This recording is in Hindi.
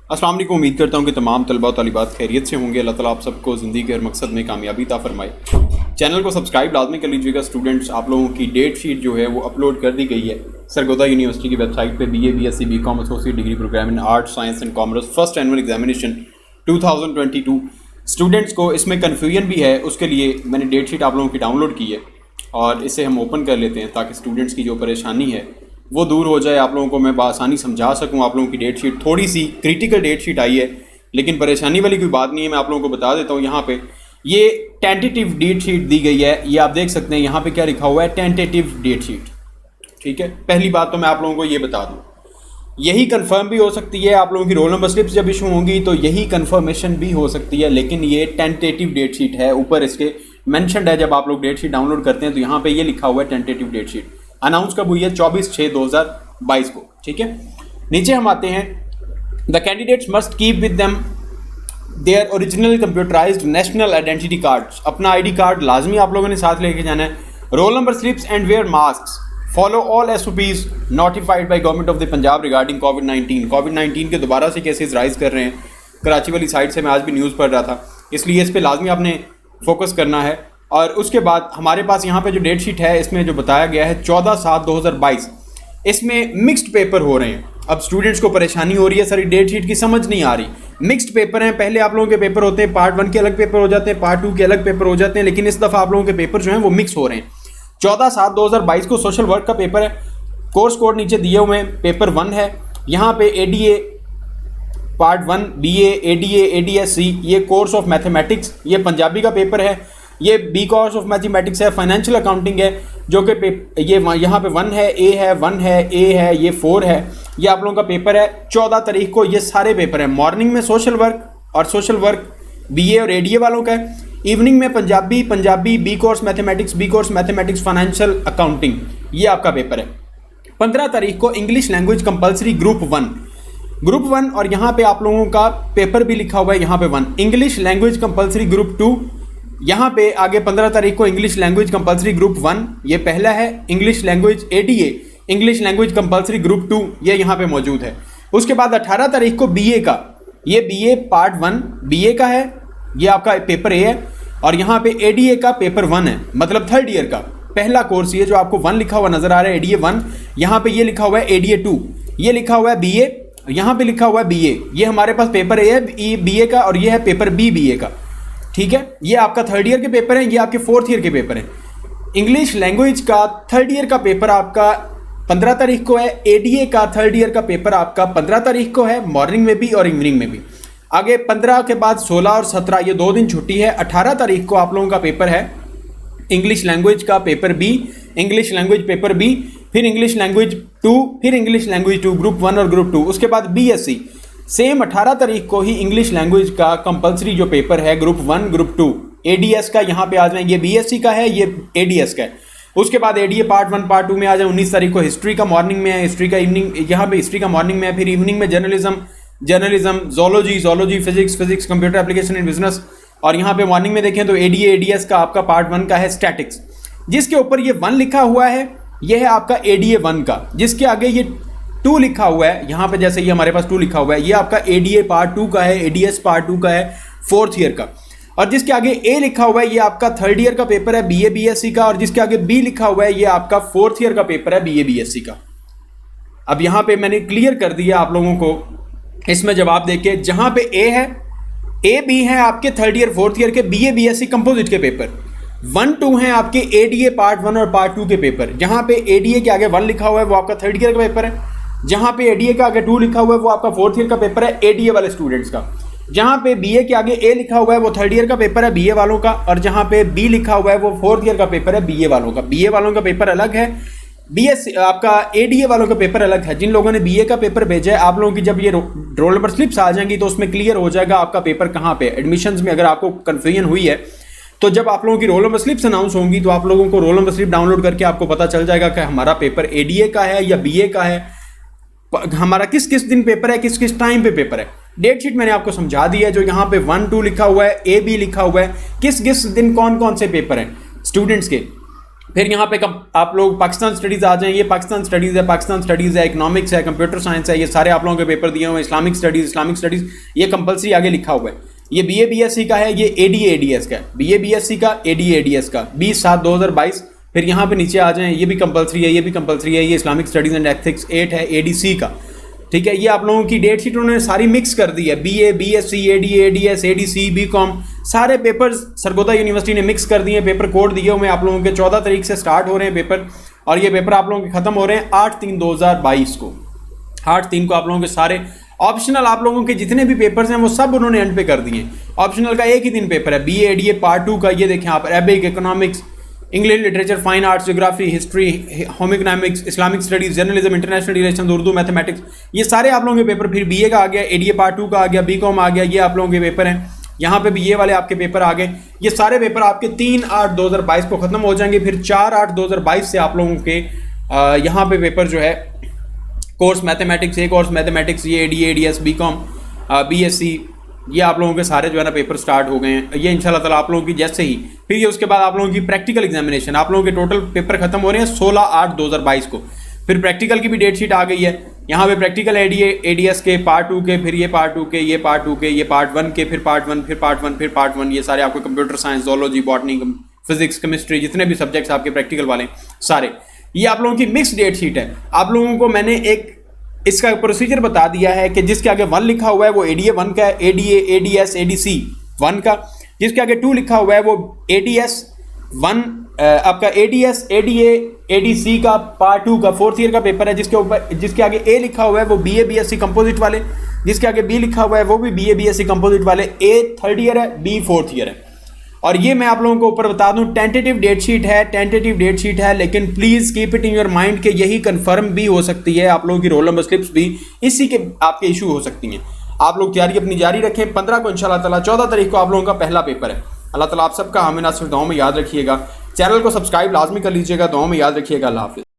अस्सलाम वालेकुम। उम्मीद करता हूँ कि तमाम तलबा और तालिबात खैरियत से होंगे। अल्लाह ताला आप सबको ज़िंदगी के हर मकसद में कामयाबी अता फरमाए। चैनल को सब्सक्राइब लाजमी कर लीजिएगा। स्टूडेंट्स, आप लोगों की डेट शीट जो है वो अपलोड कर दी गई है सरगोदा यूनिवर्सिटी की वेबसाइट पे। BA BSc BCom associate degree program in art science and commerce first annual examination 2022। Students को इसमें कन्फ्यूजन भी है, उसके लिए मैंने डेट शीट आप लोगों की डाउनलोड की है और इसे हम ओपन कर लेते हैं ताकि स्टूडेंट्स की जो परेशानी है वो दूर हो जाए। आप लोगों को मैं बआसानी समझा सकूं। आप लोगों की डेट शीट थोड़ी सी क्रिटिकल डेट शीट आई है, लेकिन परेशानी वाली कोई बात नहीं है। मैं आप लोगों को बता देता हूं। यहाँ पे ये टेंटेटिव डेट शीट दी गई है, ये आप देख सकते हैं। यहाँ पे क्या लिखा हुआ है, टेंटेटिव डेट शीट। ठीक है, पहली बात तो मैं आप लोगों को ये बता दूँ, यही कंफर्म भी हो सकती है। आप लोगों की रोल नंबर स्लिप्स जब इशू होंगी तो यही कंफर्मेशन भी हो सकती है, लेकिन ये टेंटेटिव डेट शीट है। ऊपर इसके मेंशन्ड है, जब आप लोग डेट शीट डाउनलोड करते हैं तो यहाँ पे ये लिखा हुआ है टेंटेटिव डेट शीट। अनाउंस कब हुई है? 24/6/2022 को। ठीक है, नीचे हम आते हैं। The candidates must keep with them their original computerised national identity cards. अपना आईडी कार्ड लाजमी आप लोगों ने साथ लेके जाना है। Roll number slips and wear mask. Follow all SOPs notified by government of the Punjab regarding कोविड-19। कोविड-19 के दोबारा से केसेस राइज कर रहे हैं कराची वाली साइड से। मैं आज भी न्यूज़ पढ़ रहा था, इसलिए इस पर लाजमी आपने फोकस करना है। और उसके बाद हमारे पास यहाँ पे जो डेट शीट है इसमें जो बताया गया है 14/7/2022, इसमें मिक्स्ड पेपर हो रहे हैं। अब स्टूडेंट्स को परेशानी हो रही है, सर डेट शीट की समझ नहीं आ रही। मिक्स्ड पेपर हैं। पहले आप लोगों के पेपर होते हैं, पार्ट 1 के अलग पेपर हो जाते हैं, पार्ट 2 के अलग पेपर हो जाते हैं, लेकिन इस दफ़ा आप लोगों के पेपर जो हैं वो मिक्स हो रहे हैं। 14/7/2022 को सोशल वर्क का पेपर है। कोर्स कोड नीचे दिए हुए हैं। पेपर 1 है। यहाँ पे ADA part 1 BA ADA ADSC, ये कोर्स ऑफ मैथमेटिक्स, ये पंजाबी का पेपर है। ये B कोर्स ऑफ मैथमेटिक्स है। फाइनेंशियल अकाउंटिंग है जो कि ये यहाँ पे 1 है, A है, 1 है, A है, ये 4 है। ये आप लोगों का पेपर है 14 तारीख को। ये सारे पेपर हैं। मॉर्निंग में सोशल वर्क और सोशल वर्क BA और ADA वालों का है। इवनिंग में Punjabi B course mathematics financial accounting, ये आपका पेपर है। 15 तारीख को इंग्लिश लैंग्वेज कंपलसरी ग्रुप 1 और यहाँ पे आप लोगों का पेपर भी लिखा हुआ है यहाँ पे 1। इंग्लिश लैंग्वेज कंपलसरी ग्रुप 2, यहाँ पे आगे 15 तारीख को इंग्लिश लैंग्वेज कंपलसरी ग्रुप 1, ये पहला है। English language ADA English language compulsory group 2, ये यहाँ पे मौजूद है। उसके बाद 18 तारीख को BA का, ये BA पार्ट 1 BA का है, ये आपका पेपर A है। और यहाँ पे ADA का पेपर 1 है, मतलब थर्ड ईयर का पहला कोर्स। ये जो आपको 1 लिखा हुआ नजर आ रहा है ADA 1, यहाँ पे ये लिखा हुआ है ADA 2, ये लिखा हुआ है BA, यहाँ पे लिखा हुआ है BA। ये हमारे पास पेपर A है BA का, और ये है पेपर B BA का। ठीक है, ये आपका थर्ड ईयर के पेपर हैं, ये आपके फोर्थ ईयर के पेपर हैं। इंग्लिश लैंग्वेज का थर्ड ईयर का पेपर आपका 15 तारीख को है। ADA का थर्ड ईयर का पेपर आपका 15 तारीख को है, मॉर्निंग में भी और इवनिंग में भी। आगे 15 के बाद 16 और 17 ये 2 दिन छुट्टी है। 18 तारीख को आप लोगों का पेपर है इंग्लिश लैंग्वेज का paper B, English language paper B, फिर इंग्लिश लैंग्वेज 2, फिर इंग्लिश लैंग्वेज 2 ग्रुप 1 और ग्रुप 2। उसके बाद BSc सेम 18 तारीख को ही इंग्लिश लैंग्वेज का कंपलसरी जो पेपर है ग्रुप 1 ग्रुप 2 ADS का, यहाँ पे आ जाए। ये BSc का है, ये ADS का है। उसके बाद ADA पार्ट 1 पार्ट 2 में आ जाए। 19 तारीख को हिस्ट्री का मॉर्निंग में है, हिस्ट्री का इवनिंग, यहाँ पे हिस्ट्री का मॉर्निंग में है। फिर इवनिंग में journalism zoology physics computer application in business. और यहाँ पे मॉर्निंग में देखें तो ADA ADS का आपका पार्ट 1 का है स्टैटिक्स, जिसके ऊपर ये 1 लिखा हुआ है, ये है आपका ADA 1 का। जिसके आगे ये 2 लिखा हुआ है, यहाँ पे जैसे ये हमारे पास 2 लिखा हुआ है, ये आपका ADA पार्ट 2 का है, ADS पार्ट 2 का है, फोर्थ ईयर का। और जिसके आगे A लिखा हुआ है, ये आपका थर्ड ईयर का पेपर है BA BSc का। और जिसके आगे B लिखा हुआ है, ये आपका फोर्थ ईयर का पेपर है BA BSc का। अब यहाँ पे मैंने क्लियर कर दिया आप लोगों को इसमें जवाब देके। जहाँ पे A है, A B है आपके थर्ड ईयर फोर्थ ईयर के BA BSc कंपोजिट के पेपर। 1 2 हैं आपके ADA पार्ट 1 और पार्ट 2 के पेपर। जहाँ पे ADA के आगे 1 लिखा हुआ है वो आपका थर्ड ईयर का पेपर है। जहाँ पे ADA का आगे 2 लिखा हुआ है वो आपका फोर्थ ईयर का पेपर है ADA वाले स्टूडेंट्स का। जहाँ पे BA के आगे A लिखा हुआ है वो थर्ड ईयर का पेपर है BA वालों का। और जहाँ पे B लिखा हुआ है वो फोर्थ ईयर का पेपर है BA वालों का। BA वालों का पेपर अलग है, BSc आपका ADA वालों का पेपर अलग है। जिन लोगों ने BA का पेपर भेजा है, आप लोगों की जब ये रोल नंबर स्लिप्स आ जाएंगी तो उसमें क्लियर हो जाएगा आपका पेपर कहाँ पे। एडमिशन्स में अगर आपको कन्फ्यूजन हुई है तो जब आप लोगों की रोल नंबर स्लिप्स अनाउंस होंगी तो आप लोगों को रोल नंबर स्लिप डाउनलोड करके आपको पता चल जाएगा कि हमारा पेपर ADA का है या BA का है, हमारा किस किस दिन पेपर है, किस किस टाइम पे पेपर है। डेट शीट मैंने आपको समझा दी है। जो यहाँ पे 1 2 लिखा हुआ है, A B लिखा हुआ है, किस किस दिन कौन कौन से पेपर हैं स्टूडेंट्स के। फिर यहाँ पे आप लोग पाकिस्तान स्टडीज़ आ जाएं, ये पाकिस्तान स्टडीज़ है, इकोनॉमिक्स है, कंप्यूटर साइंस है, ये सारे आप लोगों के पेपर दिए हुए हैं। इस्लामिक स्टडीज़ ये कंपलसरी आगे लिखा हुआ है। ये BA BSc का है, ये ADA ADS का है, BA BSc का, ADA ADS का 20/7/2022। फिर यहाँ पे नीचे आ जाएं, ये भी कंपलसरी है, ये भी कंपलसरी है। ये इस्लामिक स्टडीज़ एंड एथिक्स 8 है, ADC का, ठीक है। ये आप लोगों की डेट शीट उन्होंने सारी मिक्स कर दी है, BA BSc ADA ADS ADC BCom सारे पेपर्स सरगोदा यूनिवर्सिटी ने मिक्स कर दिए। पेपर कोड दिए हुए आप लोगों के 14 तारीख से स्टार्ट हो रहे हैं पेपर, और ये पेपर आप लोगों के खत्म हो रहे हैं 8/3/2022 को। 8/3 को आप लोगों के सारे ऑप्शनल आप लोगों के जितने भी पेपर्स हैं वो सब उन्होंने एंड पे कर दिए। ऑप्शनल का एक ही दिन पेपर है, BA ADA पार्ट 2 का, ये देखें आप, Arabic, economics, English literature, fine arts, geography, history, home economics, Islamic studies, journalism, international relation, Urdu, mathematics, ये सारे आप लोगों के पेपर। फिर BA का आ गया, ADA पार्ट 2 का आ गया, BCom आ गया, ये आप लोगों के पेपर हैं। यहाँ पे भी ये वाले आपके पेपर आ गए। ये सारे पेपर आपके 3/8/2022 को खत्म हो जाएंगे। फिर 4/8/2022 से आप लोगों के यहाँ पे पेपर जो है कोर्स मैथमेटिक्स, ये कोर्स मैथमेटिक्स, ये ADA ADS BCom BSc, ये आप लोगों के सारे जो है ना पेपर स्टार्ट हो गए हैं। ये इंशाल्लाह ताला आप लोगों की जैसे ही, फिर ये उसके बाद आप लोगों की प्रैक्टिकल एग्जामिनेशन, आप लोगों के टोटल पेपर खत्म हो रहे हैं 16/8/2022 को। फिर प्रैक्टिकल की भी डेट शीट आ गई है। यहाँ पे प्रैक्टिकल ADA ADS के पार्ट 2 के, फिर ये पार्ट 2 के, ये पार्ट 2 के, ये पार्ट 1 के, फिर पार्ट 1, फिर पार्ट 1, फिर पार्ट 1, ये सारे आपको computer science, zoology, botany, physics, chemistry, जितने भी सब्जेक्ट्स आपके प्रैक्टिकल वाले सारे, ये आप लोगों की मिक्स डेट शीट है। आप लोगों को मैंने एक इसका प्रोसीजर बता दिया है कि जिसके आगे 1 लिखा हुआ है वो ADA 1 का है, ADA ADS ADC 1 का। जिसके आगे 2 लिखा हुआ है वो ADS 1 आपका ADS ADA ADC का पार्ट 2 का 4th ईयर का पेपर है। जिसके आगे A लिखा हुआ है वो BA BSc कंपोजिट वाले, जिसके आगे B लिखा हुआ है वो भी BA BSc कंपोजिट वाले। A 3rd ईयर है, B 4th ईयर है। और ये मैं आप लोगों को ऊपर बता दूं, टेंटेटिव डेट शीट है, लेकिन please keep it in your mind कि यही कंफर्म भी हो सकती है। आप लोगों की रोल नंबर स्लिप्स भी इसी के आपके इशू हो सकती हैं। आप लोग तैयारी अपनी जारी रखें। 15 को इंशाल्लाह ताला, 14 तारीख को आप लोगों का पहला पेपर है। अल्लाह ताला आप सबका हमें ना सिर्फ दुआओं में याद रखिएगा। चैनल को सब्सक्राइब लाजमी कर लीजिएगा, दुआओं में याद रखिएगा। अल्लाह हाफिज़।